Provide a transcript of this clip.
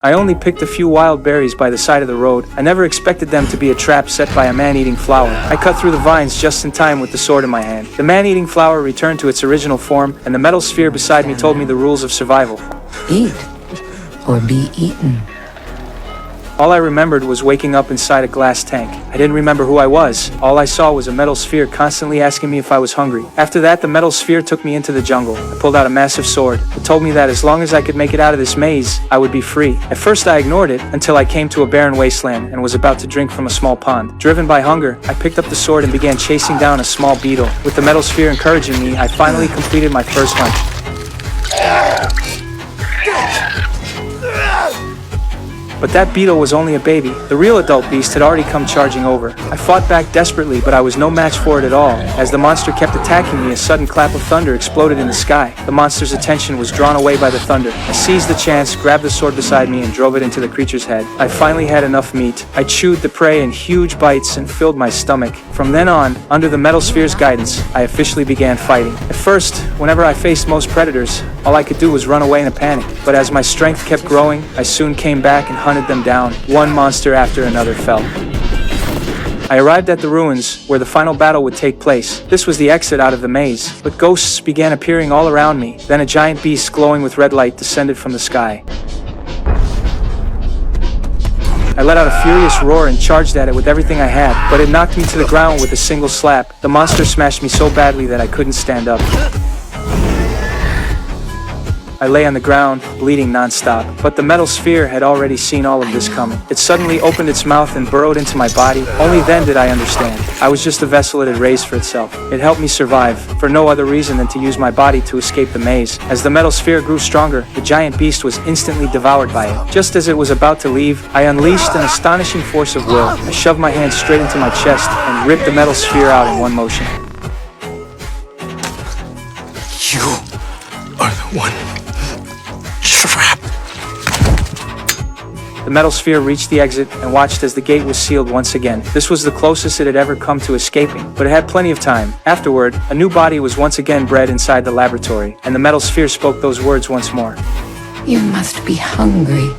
I only picked a few wild berries by the side of the road. I never expected them to be a trap set by a man-eating flower. I cut through the vines just in time with the sword in my hand. The man-eating flower returned to its original form, and the metal sphere beside me told me the rules of survival. Eat or be eaten. All I remembered was waking up inside a glass tank. I didn't remember who I was. All I saw was a metal sphere constantly asking me if I was hungry. After that, the metal sphere took me into the jungle. I pulled out a massive sword. It told me that as long as I could make it out of this maze, I would be free. At first I ignored it until I came to a barren wasteland and was about to drink from a small pond. Driven by hunger, I picked up the sword and began chasing down a small beetle. With the metal sphere encouraging me, I finally completed my first hunt. But that beetle was only a baby. The real adult beast had already come charging over. I fought back desperately, but I was no match for it at all. As the monster kept attacking me, a sudden clap of thunder exploded in the sky. The monster's attention was drawn away by the thunder. I seized the chance, grabbed the sword beside me, and drove it into the creature's head. I finally had enough meat. I chewed the prey in huge bites and filled my stomach. From then on, under the metal sphere's guidance, I officially began fighting. At first, whenever I faced most predators, all I could do was run away in a panic. But as my strength kept growing, I soon came back and hunted them down. One monster after another fell. I arrived at the ruins where the final battle would take place. This was the exit out of the maze, but ghosts began appearing all around me. Then a giant beast glowing with red light descended from the sky. I let out a furious roar and charged at it with everything I had, but it knocked me to the ground with a single slap. The monster smashed me so badly that I couldn't stand up. I lay on the ground, bleeding non-stop, but the metal sphere had already seen all of this coming. It suddenly opened its mouth and burrowed into my body. Only then did I understand. I was just a vessel it had raised for itself. It helped me survive, for no other reason than to use my body to escape the maze. As the metal sphere grew stronger, the giant beast was instantly devoured by it. Just as it was about to leave, I unleashed an astonishing force of will. I shoved my hand straight into my chest and ripped the metal sphere out in one motion. You are the one. Trap. The metal sphere reached the exit and watched as the gate was sealed once again. This was the closest it had ever come to escaping, but it had plenty of time. Afterward, a new body was once again bred inside the laboratory, and the metal sphere spoke those words once more. You must be hungry.